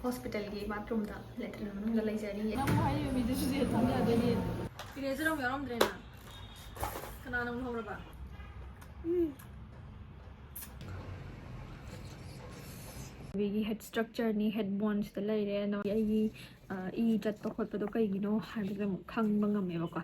hospital ki bathroom da latrine manung lai jari nam hai mi du je tham ya de ni ire jara mi aram drena kana nam hora ba we head structure नि head bones द लैरे न आई ई चट प खोट प दो कइगिनो हाइबे खंग बंगम मेबको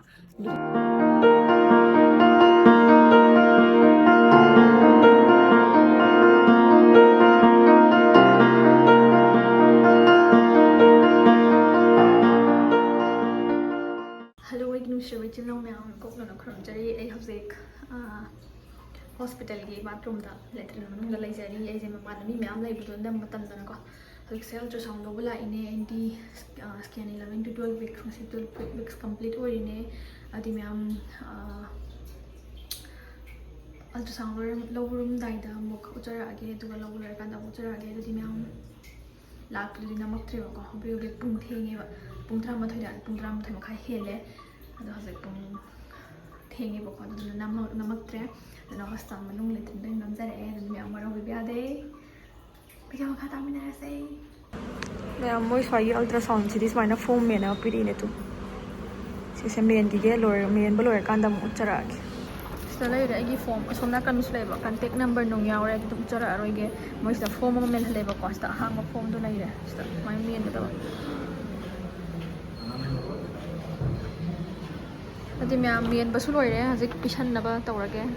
हेलो इग्नु शेवे चिनो म्याम कोकनो न खरम जरी ए हजेक hospital ki bathroom da latrine manung lai jari ai je mama mi myam lai budon da matam da ko halik cell ultrasound lo bula ine anti scan 11 to 12 weeks masi 12 weeks complete oi ine adi myam ultrasound lo room dai da mok uchara age tu lo bula kan da uchara age adi myam lak du namak tre ko hobi hobi pung thenge ba pung 3 da pung 3 khai hele ado halik pung thenge ba ko adu namak tre nó hospital manung le tin ding namza e mi amaro bi ade bi ka khata mi na se me amoi sai ultrasound si dis mana form me na piri ne tu si se men ki ge lor men bo lor kan da mu chara ki sta lai ra gi form som na kan slai ba contact number nong yaw ra ki tu chara roi ge moi sta form mo men le ba ko sta hang ma form do lai ra sta mai men da adi me men ba su loi re hazik pisan na ba tawra ge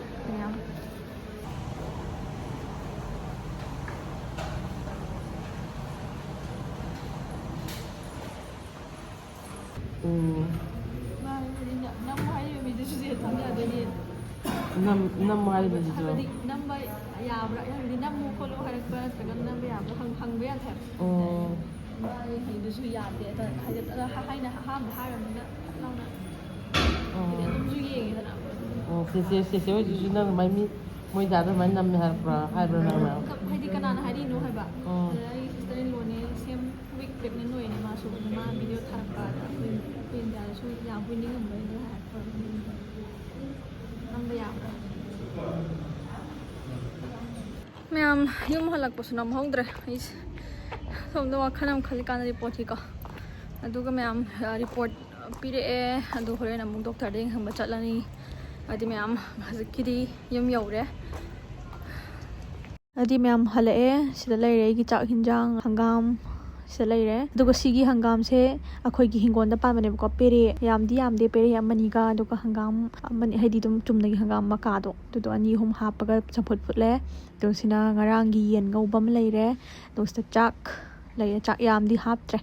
năm hai mươi gì rồi năm bay già rồi đi năm mua khô lô hay là phải gần năm bây giờ hằng hằng với anh thèm hay được suy già thì hay là hay là hai rồi mình đó lâu nè thì nó suy gì vậy nào sẽ chỉ năng mấy mi mỗi giờ đó mấy năm hai rồi nào hay đi cái nào hay đi nữa hay bạn đấy cái luôn này xem week đẹp nên nuôi này mà số mà video thằng cả quên giờ suy già quên những người nữa hả năm bây giờ ma'am यूम हलक पसुनम होंद्रे इस सोमदो वखनम खलिकान report की को अदुगा ma'am report पीरे अदु होरेन अमुक doctor दे हम चलनी अदि मैम हजकिदी यूम यौरे अदि मैम हले सिदा लेरे की चाक हिंजांग हंगाम सिदा लेरे अदुगा सिगी हंगाम से अखोई की हिंगोन दा पाबने को पेरे यामदे पेरे अमनिगा अदुगा हंगाम अमनि हाइदि दुम चुमनगी हंगाम मकादो दुदो अनि हुम हापगा चंफुट फुटले दोसिना ngarangi yen ngobam leire dosta chak leire chak yamdi haptre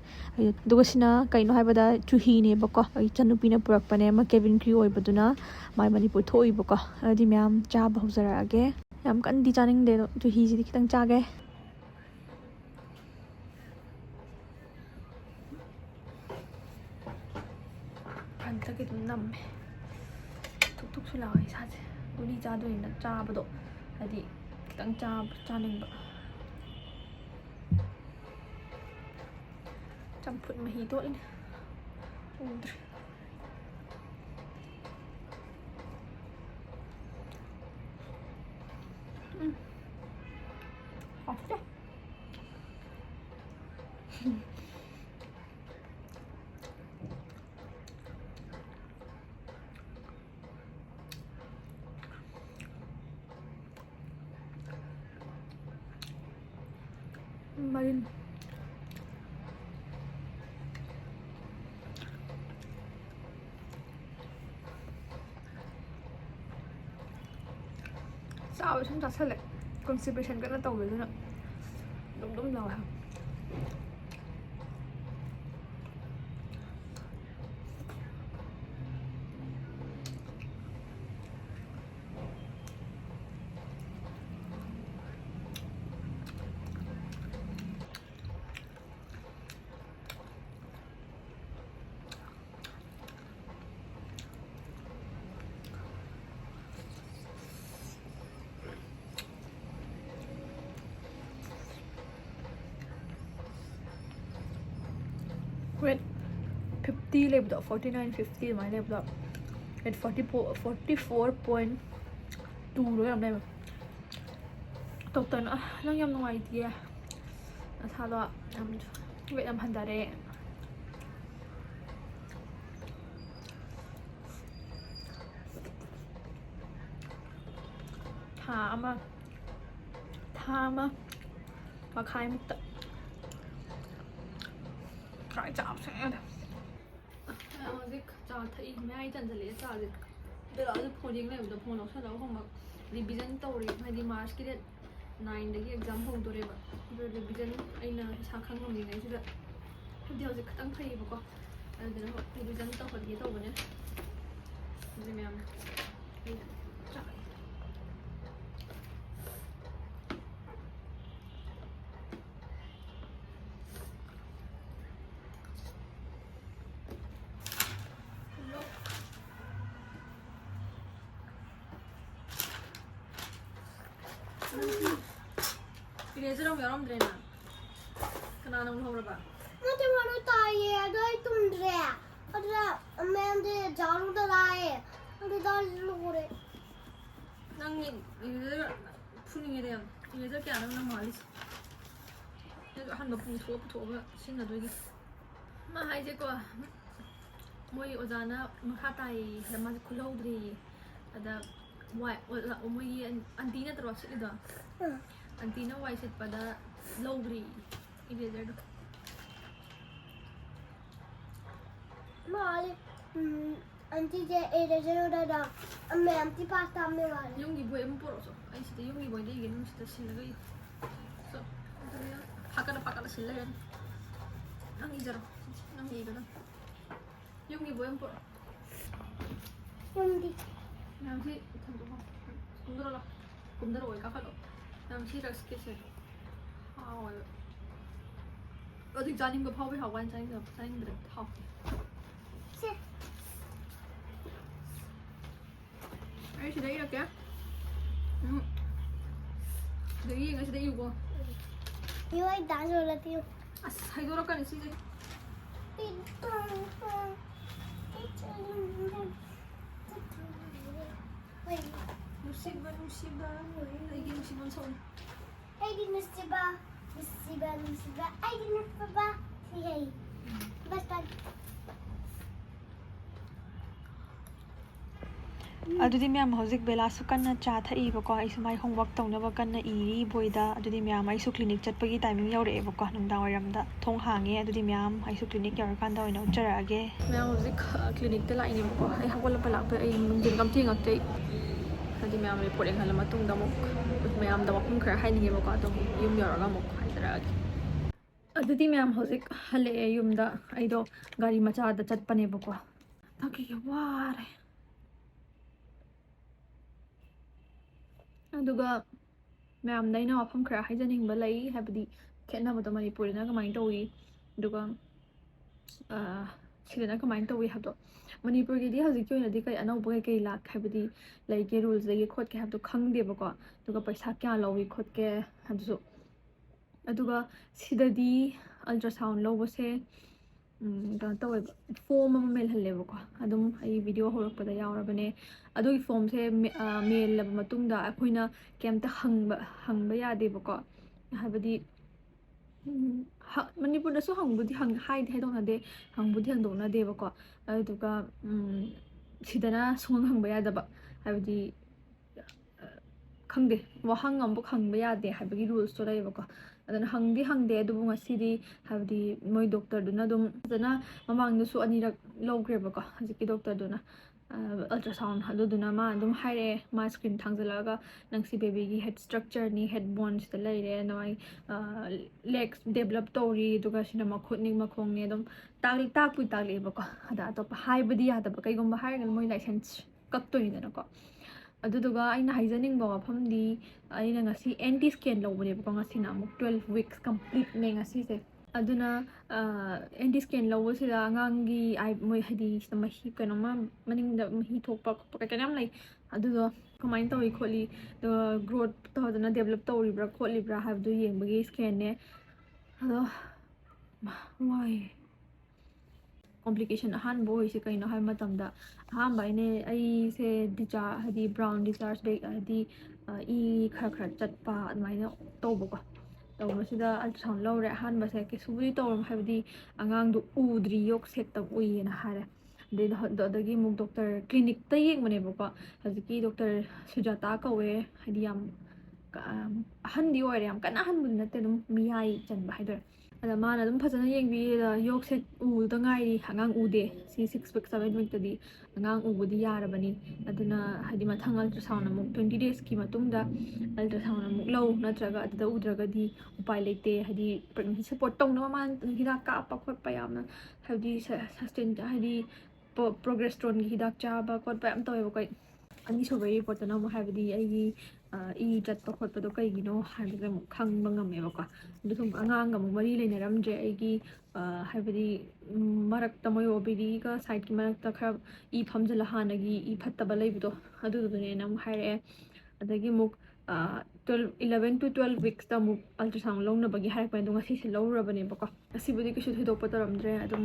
dogosina kaino haibada chuhi ne bako ai chanupi na purak pane ma cabin crew oi baduna mai manipur thoi bako adi myam cha bahuzara age yam kan di chaning de chuhi ji kitang chage anta ki dum nam tuk tuk sulai saje duni cha do ina cha bado adi tăng cha nên bợ trăm phút mà hí tội nè hot đấy Marin sao chúng ta sẽ lại constipation cái nó tàu rồi nữa đúng rồi hả Wait, 50 level 49.50 my level at 44.2 rồi làm đây mà tụt tần nó nhầm ngoài thì à thà lo weight ꯌꯥꯝ ꯍꯟꯊꯔꯦ ꯊꯥ ꯑꯃ ꯃꯈꯥꯏꯃꯨꯛꯇ try ꯆꯥꯕꯁꯦ ꯍꯧꯖꯤꯛ ꯆꯥ ꯊꯛꯏ ꯃꯌꯥꯏ ꯆꯟꯖꯜꯂꯛꯑꯦ ꯆꯥꯁꯦ ꯕꯦꯂꯥꯁꯦ ꯐꯣꯟ ꯌꯦꯡ ꯂꯩꯕꯗ ꯐꯣꯟ ꯂꯧꯁꯜꯂꯒ ꯍꯣꯝꯋꯥꯛ ꯔꯤꯚꯤꯖꯟ ꯇꯧꯔꯤ ꯍꯥꯏꯗꯤ ꯃꯥꯔꯆꯀꯤ ꯗꯦꯠ 9ꯗꯒꯤ ꯑꯦꯛꯖꯥꯝ ꯍꯧꯗꯣꯔꯦꯕ ꯑꯗꯨ ꯔꯤꯚꯤꯖꯟ ꯑꯩꯅ ꯏꯁꯥ ꯈꯪꯉꯝꯃꯤꯉꯩꯁꯤꯗ ꯍꯥꯏꯗꯤ ꯍꯧꯖꯤꯛ ꯈꯤꯇꯪ ꯐꯩꯌꯦꯕꯀꯣ ꯑꯗꯨꯗꯨꯅ ꯔꯤꯚꯤꯖꯟ ꯇꯧꯍꯟꯒꯦ ꯇꯧꯕꯅꯦ ꯑꯗꯨ ꯃꯌꯥꯝ ꯆꯥꯏ 이래저럼 여러분들이나 그나는 물어봐. 나한테 바로 따위에 너희 뚱드래. 어디다 엄마한테 자루도 나해. 어디 달리러 그래. 낭이 이래저 푸닝에 대한 이래저 게 안 하는 말이지. 이거 한 몇 분 부터 신나도 이게. 마 이제 거 뭐이 오자나 하다이 ለማዝ ኩለውድሪ አዳ ዋይ ኦሞይ አንዲና ተሯስልዳ አንዲና ዋይ ስትበዳ ለውድሪ 이래저도 말이 안티 제 에레저로다 엄마 안티 파스타 안 먹어. 용기 뭐에 못 벌어서 아니 진짜 용기 뭐인데 이게 너무 진짜 실내가 있어 바까라 실내가 난 이제로 난 이거다 용기 뭐에 못 벌어 용기. 남시 곰들어라 곰들어 왜 깎아도 남시랑 스케치 아 어이 어디 짜님 거 파워비 하고 한 짜님 거 짜님들 타 셋. ấy thì đấy là kìa đấy gì cái đấy yêu quá 이거 나줘라 띠요. à hay đó cái này gì musiba 이게 musiba 손 أيدي نسبة أيدي نسبة هي بس ꯑꯗꯨꯗꯤ ꯃꯌꯥꯝ ꯍꯧꯖꯤꯛ ꯕꯦꯂꯥꯁꯨ ꯀꯟꯅ ꯆꯥ ꯊꯛꯏꯕꯀꯣ ꯑꯩꯁꯨ ꯃꯥꯏ ꯍꯣꯝꯋꯥꯛ ꯇꯧꯅꯕ ꯀꯟꯅ ꯏꯔꯤ ꯕꯣꯏꯗ ꯑꯗꯨꯗꯤ ꯃꯌꯥꯝ ꯑꯩꯁꯨ ꯀ꯭ꯂꯤꯅꯤꯛ ꯆꯠꯄꯒꯤ ꯇꯥꯏꯃꯤꯡ ꯌꯧꯔꯛꯑꯦꯕꯀꯣ ꯅꯨꯡꯗꯥꯡ ꯋꯥꯏꯔꯝꯗ ꯊꯣꯡ ꯍꯥꯡꯉꯦ ꯑꯗꯨꯗꯤ ꯃꯌꯥꯝ ꯑꯩꯁꯨ ꯀ꯭ꯂꯤꯅꯤꯛ ꯌꯧꯔꯀꯥꯟꯗ ꯑꯣꯏꯅ ꯎꯠꯆꯔꯛꯑꯒꯦ ꯃꯌꯥꯝ ꯍꯧꯖꯤꯛ ꯀ꯭ꯂꯤꯅꯤꯛꯇ ꯂꯥꯛꯏꯅꯦꯕꯀꯣ ꯑꯩ ꯍꯧꯒꯠꯂꯛꯄ ꯂꯥꯛꯄ ꯑꯩ ꯅꯨꯡꯊꯤꯟ ꯉꯝꯊꯦꯡꯉꯛꯇꯦ ꯍꯥꯏꯗꯤ ꯃꯌꯥꯝ ꯔꯤꯄꯣꯔꯠ ꯌꯦꯡꯍꯜꯂ ꯃꯇꯨꯡꯗ ꯑꯃꯨꯛ ꯃꯌꯥꯝꯗ ꯋꯥꯐꯝ ꯈꯔ ꯍꯥꯏꯅꯤꯡꯉꯦꯕꯀꯣ ꯑꯗꯨꯝ ꯌꯨꯝ ꯌꯧꯔꯒ ꯑꯃꯨꯛ ꯍꯥꯏꯖꯔꯛꯑꯒꯦ ꯑꯗꯨꯗꯤ ꯃꯌꯥꯝ ꯍꯧꯖꯤꯛ ꯍꯜꯂꯛꯑꯦ ꯌꯨꯝꯗ ꯑꯩꯗꯣ ꯒꯥꯔꯤ ꯃꯆꯥꯗ ꯆꯠꯄꯅꯦꯕꯀꯣ ꯑꯗꯨꯒꯤ ꯋꯥꯔꯦ ꯑꯗꯨꯒ ꯃꯌꯥꯝꯗ ꯑꯩꯅ ꯋꯥꯐꯝ ꯈꯔ ꯍꯥꯏꯖꯅꯤꯡꯕ ꯂꯩ ꯍꯥꯏꯕꯗꯤ ꯈꯦꯠꯅꯕꯗꯣ ꯃꯅꯤꯄꯨꯔꯗꯅ ꯀꯃꯥꯏꯅ ꯇꯧꯏ ꯑꯗꯨꯒ ꯁꯤꯗꯅ ꯀꯃꯥꯏꯅ ꯇꯧꯏ ꯍꯥꯏꯕꯗꯣ ꯃꯅꯤꯄꯨꯔꯒꯤꯗꯤ ꯍꯧꯖꯤꯛꯀꯤ ꯑꯣꯏꯅꯗꯤ ꯀꯩ ꯑꯅꯧꯕ ꯀꯩ ꯂꯥꯛ ꯍꯥꯏꯕꯗꯤ ꯂꯩꯒꯦ ꯔꯨꯜꯁ ꯂꯩꯒꯦ ꯈꯣꯠꯀꯦ ꯍꯥꯏꯕꯗꯣ ꯈꯪꯗꯦꯕꯀꯣ ꯑꯗꯨꯒ ꯄꯩꯁꯥ ꯀꯌꯥ ꯂꯧꯏ ꯈꯣꯠꯀꯦ ꯑꯗꯨꯁꯨ ꯑꯗꯨꯒ ꯁꯤꯗꯗꯤ ꯑꯜꯇ꯭ꯔꯥꯁꯥꯎꯟ ꯂꯧꯕꯁꯦ ꯀꯩꯅꯣ ꯇꯧꯋꯦꯕ ꯐꯣꯝ ꯑꯃ ꯃꯦꯜꯍꯜꯂꯦꯕꯀꯣ ꯑꯗꯨꯝ ꯑꯩ ꯚꯤꯗꯤꯑꯣ ꯍꯧꯔꯛꯄꯗ ꯌꯥꯎꯔꯕꯅꯦ ꯑꯗꯨꯒꯤ ꯐꯣꯝꯁꯦ ꯃꯦꯜꯂꯕ ꯃꯇꯨꯡꯗ ꯑꯩꯈꯣꯏꯅ ꯀꯩꯝꯇ ꯍꯪꯕ ꯌꯥꯗꯦꯕꯀꯣ ꯍꯥꯏꯕꯗꯤ ꯃꯅꯤꯄꯨꯔꯗꯁꯨ ꯍꯪꯕꯨꯗꯤ ꯍꯥꯏꯗꯣꯛꯅꯗꯦ ꯍꯪꯕꯨꯗꯤ ꯍꯪꯗꯣꯛꯅꯗꯦꯕꯀꯣ ꯑꯗꯨꯗꯨꯒ ꯁꯤꯗꯅ ꯁꯨꯡꯍꯪ ꯍꯪꯕ ꯌꯥꯗꯕ ꯍꯥꯏꯕꯗꯤ ꯈꯪꯗꯦ ꯋꯥꯍꯪ ꯑꯃꯐꯥꯎ ꯍꯪꯕ ꯌꯥꯗꯦ ꯍꯥꯏꯕꯒꯤ ꯔꯨꯜꯁꯇꯣ ꯂꯩꯌꯦꯕꯀꯣ ꯑꯗꯨꯅ ꯍꯪꯗꯤ ꯍꯪꯗꯦ ꯑꯗꯨꯕꯨ ꯉꯁꯤꯗꯤ ꯍꯥꯏꯕꯗꯤ ꯃꯣꯏ ꯗꯣꯛꯇꯔꯗꯨꯅ ꯑꯗꯨꯝ ꯐꯖꯅ ꯃꯃꯥꯡꯗꯁꯨ ꯑꯅꯤꯔꯛ ꯂꯧꯈ꯭ꯔꯦꯕꯀꯣ ꯍꯧꯖꯤꯛꯀꯤ ꯗꯣꯛꯇꯔꯗꯨꯅ ꯑꯜꯇ꯭ꯔꯥꯁꯥꯎꯟ ꯑꯗꯨꯗꯨꯅ ꯃꯥ ꯑꯗꯨꯝ ꯍꯥꯏꯔꯛꯑꯦ ꯃꯥ ꯁ꯭ꯀ꯭ꯔꯤꯟ ꯊꯥꯡꯖꯜꯂꯛꯑꯒ ꯅꯪꯁꯤ ꯕꯦꯕꯤꯒꯤ ꯍꯦꯗ ꯁ꯭ꯇ꯭ꯔꯛꯆꯔꯅꯤ ꯍꯦꯗ ꯕꯣꯟꯁꯤꯗ ꯂꯩꯔꯦ ꯅꯣꯏ ꯂꯦꯒꯁ ꯗꯦꯕꯂꯞ ꯇꯧꯔꯤ ꯑꯗꯨꯒ ꯁꯤꯅ ꯃꯈꯨꯠꯅꯤ ꯃꯈꯣꯡꯅꯤ ꯑꯗꯨꯝ ꯇꯥꯛꯄꯨꯗꯤ ꯇꯥꯛꯂꯛꯑꯦꯕꯀꯣ ꯑꯗ ꯑꯇꯣꯞꯄ ꯍꯥꯏꯕꯗꯤ ꯌꯥꯗꯕ ꯀꯩꯒꯨꯝꯕ ꯍꯥꯏꯔꯒꯅ ꯃꯣꯏ ꯂꯥꯏꯁꯦꯟꯁ ꯀꯛꯇꯣꯏꯅꯤꯗꯅꯀꯣ ꯑꯗꯨꯗꯨꯒ ꯑꯩꯅ ꯍꯥꯏꯖꯅꯤꯡꯕ ꯋꯥꯐꯝꯗꯤ ꯑꯩꯅ ꯉꯁꯤ ꯑꯦꯟꯇꯤ ꯁ꯭ꯀꯦꯟ ꯂꯧꯕꯅꯦꯕꯀꯣ ꯉꯁꯤꯅ ꯑꯃꯨꯛ 12 weeks ꯀꯝꯄ꯭ꯂꯤꯠꯅꯦ ꯉꯁꯤꯁꯦ ꯑꯗꯨꯅ ꯑꯦꯟꯇꯤ ꯁ꯭ꯀꯦꯟ ꯂꯧꯕꯁꯤꯗ ꯑꯉꯥꯡꯒꯤ ꯃꯣꯏ ꯍꯥꯏꯗꯤ ꯁꯤꯗ ꯃꯍꯤ ꯀꯩꯅꯣꯝꯃ ꯃꯅꯤꯡꯗ ꯃꯍꯤ ꯊꯣꯛꯄ ꯈꯣꯠꯄ ꯀꯩ ꯌꯥꯝ ꯂꯩ ꯑꯗꯨꯗꯣ ꯀꯃꯥꯏꯅ ꯇꯧꯏ ꯈꯣꯠꯂꯤ ꯑꯗꯨꯒ ꯒ꯭ꯔꯣꯠ ꯐꯖꯅ ꯗꯦꯕꯂꯞ ꯇꯧꯔꯤꯕ꯭ꯔꯥ ꯈꯣꯠꯂꯤꯕ꯭ꯔꯥ ꯍꯥꯏꯕꯗꯨ ꯌꯦꯡꯕꯒꯤ ꯁ꯭ꯀꯦꯟꯅꯦ ꯑꯗꯣ ꯋꯥꯏꯌꯦ ꯀꯣꯝꯄ꯭ꯂꯤꯀꯦꯁꯟ ꯑꯍꯥꯟꯕ ꯑꯣꯏꯁꯦ ꯀꯩꯅꯣ ꯍꯥꯏꯕ ꯃꯇꯝꯗ ꯑꯍꯥꯟꯕ ꯑꯩꯁꯦ ꯍꯥꯏꯗꯤ ꯕ꯭ꯔꯥꯎꯟ ꯗꯤꯆꯥꯔꯖ ꯍꯥꯏꯗꯤ ꯏ ꯈꯔ ꯆꯠꯄ ꯑꯗꯨꯃꯥꯏꯅ ꯇꯧꯕꯀꯣ ꯇꯧꯕꯁꯤꯗ ꯑꯜꯇ꯭ꯔꯥꯁꯥꯎꯟ ꯂꯧꯔꯦ ꯑꯍꯥꯟꯕꯁꯦ ꯀꯩꯁꯨꯕꯨꯗꯤ ꯇꯧꯔꯝ ꯍꯥꯏꯕꯗꯤ ꯑꯉꯥꯡꯗꯣ ꯎꯗ꯭ꯔꯤ ꯌꯣꯛ ꯁꯦꯛꯇ ꯎꯏꯌꯦꯅ ꯍꯥꯏꯔꯦ ꯑꯗꯒꯤ ꯑꯃꯨꯛ ꯗꯣꯛꯇꯔ ꯀ꯭ꯂꯤꯅꯤꯛꯇ ꯌꯦꯡꯕꯅꯦꯕꯀꯣ ꯍꯧꯖꯤꯛꯀꯤ ꯗꯣꯛꯇꯔ ꯁꯨꯖꯥꯇꯥ ꯀꯧꯋꯦ ꯍꯥꯏꯗꯤ ꯌꯥꯝ ꯑꯍꯟꯗꯤ ꯑꯣꯏꯔꯦ ꯌꯥꯝ ꯀꯟꯅ ꯑꯍꯟꯕꯨꯗꯤ ꯅꯠꯇꯦ ꯑꯗꯨꯝ ꯃꯤꯌꯥꯏ ꯆꯟꯕ ꯍꯥꯏꯗꯣꯏꯔꯦ ꯑꯗ ꯃꯥꯅ ꯑꯗꯨꯝ ꯐꯖꯅ ꯌꯦꯡꯕꯤꯌꯦ ꯌꯣꯛꯁꯦ ꯎꯗ ꯉꯥꯏꯔꯤ ꯑꯉꯥꯡ ꯎꯗꯦ ꯁꯤ 6 week 7 weekꯇꯗꯤ ꯑꯉꯥꯡ ꯎꯕꯗꯤ ꯌꯥꯔꯕꯅꯤ ꯑꯗꯨꯅ ꯍꯥꯏꯗꯤ ꯃꯊꯪ ꯑꯜꯇ꯭ꯔꯥꯁꯥꯎꯟ ꯑꯃꯨꯛ 20 daysꯀꯤ ꯃꯇꯨꯡꯗ ꯑꯜꯇ꯭ꯔꯥꯁꯥꯎꯟ ꯑꯃꯨꯛ ꯂꯧ ꯅꯠꯇ꯭ꯔꯒ ꯑꯗꯨꯗ ꯎꯗ꯭ꯔꯒꯗꯤ ꯎꯄꯥꯏ ꯂꯩꯇꯦ ꯍꯥꯏꯗꯤ ꯄ꯭ꯔꯦꯒꯅꯦꯟꯁꯤ ꯁꯄꯣꯔꯠ ꯇꯧꯅꯕ ꯃꯥꯅ ꯍꯤꯗꯥꯛ ꯀꯥꯞꯄ ꯈꯣꯠꯄ ꯌꯥꯝꯅ ꯍꯥꯏꯕꯗꯤ ꯁꯁꯇꯦꯟ ꯍꯥꯏꯗꯤ ꯄ꯭ꯔꯣꯒꯦꯁꯇ꯭ꯔꯣꯟꯒꯤ ꯍꯤꯗꯥꯛ ꯆꯥꯕꯈꯣꯠꯄ ꯌꯥꯝ ꯇꯧꯋꯦꯕꯀꯣ ꯑꯅꯤꯁꯨꯕ ꯔꯤꯄꯣꯔꯠꯇꯅ ꯑꯃꯨꯛ ꯍꯥꯏꯕꯗꯤ ꯑꯩꯒꯤ ꯏ ꯆꯠꯄ ꯈꯣꯠꯄꯗꯣ ꯀꯩꯒꯤꯅꯣ ꯍꯥꯏꯕꯗꯣ ꯑꯃꯨꯛ ꯈꯪꯕ ꯉꯝꯃꯦꯕꯀꯣ ꯑꯗꯨꯒ ꯑꯉꯥꯡꯒ ꯑꯃꯨꯛ ꯃꯔꯤ ꯂꯩꯅꯔꯝꯗ꯭ꯔꯦ ꯑꯩꯒꯤ ꯍꯥꯏꯕꯗꯤ ꯃꯔꯛꯇ ꯃꯣꯏ ꯑꯣꯕꯤꯔꯤꯒ ꯁꯥꯏꯠꯀꯤ ꯃꯔꯛꯇ ꯈꯔ ꯏ ꯐꯝꯖꯤꯜꯂ ꯍꯥꯟꯅꯒꯤ ꯏ ꯐꯠꯇꯕ ꯂꯩꯕꯗꯣ ꯑꯗꯨꯗꯨꯅꯦꯅ ꯑꯃꯨꯛ ꯍꯥꯏꯔꯛꯑꯦ ꯑꯗꯒꯤ ꯑꯃꯨꯛ 11 to 12 weeksꯇ ꯑꯃꯨꯛ ꯑꯜꯇ꯭ꯔꯥꯁꯥꯎꯟ ꯂꯧꯅꯕꯒꯤ ꯍꯥꯏꯔꯛꯄꯅꯦ ꯑꯗꯣ ꯉꯁꯤꯁꯦ ꯂꯧꯔꯨꯔꯕꯅꯦꯕꯀꯣ ꯉꯁꯤꯕꯨꯗꯤ ꯀꯩꯁꯨ ꯊꯣꯏꯗꯣꯛꯄ ꯇꯧꯔꯝꯗ꯭ꯔꯦ ꯑꯗꯨꯝ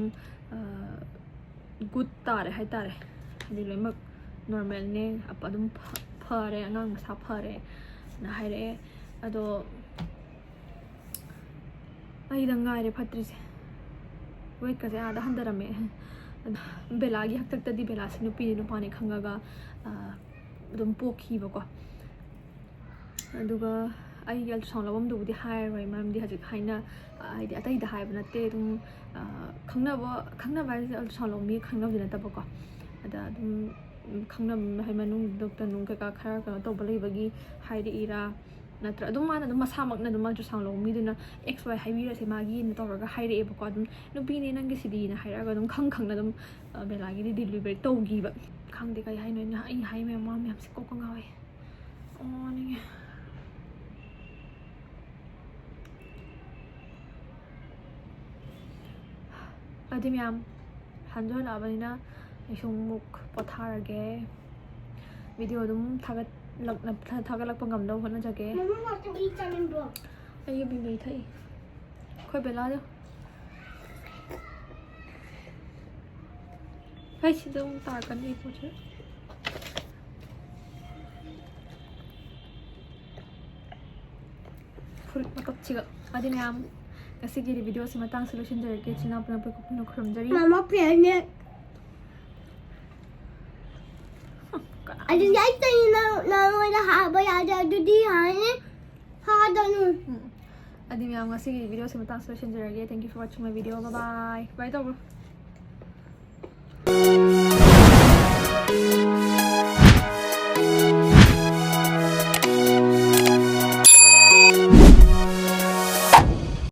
ꯒꯨꯗ ꯇꯥꯔꯦ ꯍꯥꯏꯇꯥꯔꯦ ꯍꯥꯏꯗꯤ ꯂꯣꯏꯅꯃꯛ ꯅꯣꯔꯃꯦꯜꯅꯦ ꯑꯗꯨꯝ ꯐꯔꯦ ꯑꯉꯥꯡ ꯃꯁꯥ ꯐꯔꯦ ꯅ ꯍꯥꯏꯔꯛꯑꯦ ꯑꯗꯣ ꯑꯩꯗ ꯉꯥꯏꯔꯦ ꯐꯠꯇ꯭ꯔꯤꯁꯦ ꯋꯦꯠꯀꯁꯦ ꯑꯥꯗ ꯍꯟꯊꯔꯝꯃꯦ ꯕꯦꯂꯥꯒꯤ ꯍꯥꯛꯇꯛꯇꯗꯤ ꯕꯦꯂꯥꯁꯤ ꯅꯨꯄꯤꯅꯤ ꯅꯨꯄꯥꯅꯤ ꯈꯪꯉꯒ ꯑꯗꯨꯝ ꯄꯣꯛꯈꯤꯕꯀꯣ ꯑꯗꯨꯒ ꯑꯩꯒꯤ ꯑꯜꯇ꯭ꯔꯥꯁꯥꯎꯟ ꯂꯧꯐꯝꯗꯨꯕꯨꯗꯤ ꯍꯥꯏꯔꯔꯣꯏ ꯃꯔꯝꯗꯤ ꯍꯧꯖꯤꯛ ꯍꯥꯏꯗꯤ ꯑꯇꯩꯗ ꯍꯥꯏꯕ ꯅꯠꯇꯦ ꯑꯗꯨꯝ ꯈꯪꯅꯕ ꯍꯥꯏꯁꯦ ꯑꯜꯇ꯭ꯔꯥꯁꯥꯎꯟ ꯂꯧꯕ ꯃꯤ ꯈꯪꯅꯕꯗꯤ ꯅꯠꯇꯕꯀꯣ ꯑꯗ ꯑꯗꯨꯝ ꯈꯪꯅꯕ ꯍꯥꯏ ꯃꯅꯨꯡ ꯗꯣꯛꯇꯔ ꯅꯨꯡ ꯀꯩꯀꯥ ꯈꯔ ꯀꯩꯅꯣ ꯇꯧꯕ ꯂꯩꯕꯒꯤ ꯍꯥꯏꯔꯛꯏꯔꯥ ꯅꯠꯇ꯭ꯔ ꯑꯗꯨꯝ ꯃꯥꯅ ꯑꯗꯨꯝ ꯃꯁꯥꯃꯛꯅ ꯑꯗꯨꯝ ꯑꯜꯇ꯭ꯔꯥꯁꯥꯎꯟ ꯂꯧꯕ ꯃꯤꯗꯨꯅ XY ꯍꯥꯏꯕꯤꯔꯁꯦ ꯃꯥꯒꯤꯅ ꯇꯧꯔꯒ ꯍꯥꯏꯔꯛꯑꯦꯕꯀꯣ ꯑꯗꯨꯝ ꯅꯨꯄꯤꯅꯦ ꯅꯪꯒꯤꯁꯤꯗꯤꯅ ꯍꯥꯏꯔꯛꯑꯒ ꯑꯗꯨꯝ ꯈꯪꯅ ꯑꯗꯨꯝ ꯕꯦꯂꯥꯒꯤꯗꯤ ꯗꯤꯂꯤꯚꯔꯤ ꯇꯧꯈꯤꯕ ꯈꯪꯗꯦ ꯀꯩ ꯍꯥꯏꯅꯣ ꯑꯩ ꯍꯥꯏ ꯃꯌꯥꯝꯁꯦ ꯀꯣꯛꯀ ꯉꯥꯎꯋꯦ ꯑꯣꯅꯤꯡꯉꯦ ꯑꯗꯨꯗꯤ ꯃꯌꯥꯝ ꯍꯟꯖꯜꯂꯛꯑꯕꯅꯤꯅ ꯑꯩꯁꯨ ꯑꯃꯨꯛ ꯄꯣꯊꯥꯔꯒꯦ ꯚꯤꯗꯤꯑꯣ ꯑꯗꯨꯝ ꯊꯥꯒꯠꯂꯛꯄ ꯉꯝꯅꯕ ꯍꯣꯠꯅꯖꯒꯦ ꯑꯩꯒꯤ ꯕꯤꯕꯤ ꯊꯛꯏ ꯑꯩꯈꯣꯏ ꯕꯦꯂꯥꯗꯣ ꯍꯩ ꯁꯤꯗ ꯑꯃꯨꯛ ꯇꯥꯔꯛꯀꯅꯤ ꯄꯣꯠꯁꯦ ꯐꯨꯔꯤꯠ ꯃꯀꯞꯁꯤꯒ ꯑꯗꯨ ꯃꯌꯥꯝ ꯉꯁꯤꯒꯤ ꯚꯤꯗꯤꯑꯣꯁꯤ ꯃꯇꯥꯡꯁꯤ ꯂꯣꯏꯁꯤꯟꯖꯔꯒꯦ ꯆꯤꯅꯥ ꯄꯨꯟꯅ ꯈꯨꯔꯨꯝꯖꯔꯤ Mama piano. ꯑꯗꯨꯗꯤ ꯑꯩ ꯅꯪꯉꯣꯟꯗ ꯍꯥꯏꯕ ꯌꯥꯗꯦ ꯑꯗꯨꯗꯤ ꯍꯥꯏꯗꯅꯨ ꯑꯗꯨ ꯃꯌꯥꯝ ꯉꯁꯤꯒꯤ ꯚꯤꯗꯤꯑꯣꯁꯤ ꯃꯇꯥꯡꯁꯤ ꯂꯣꯏꯁꯤꯟꯖꯔꯒꯦ thank you for watching my video bye Toubro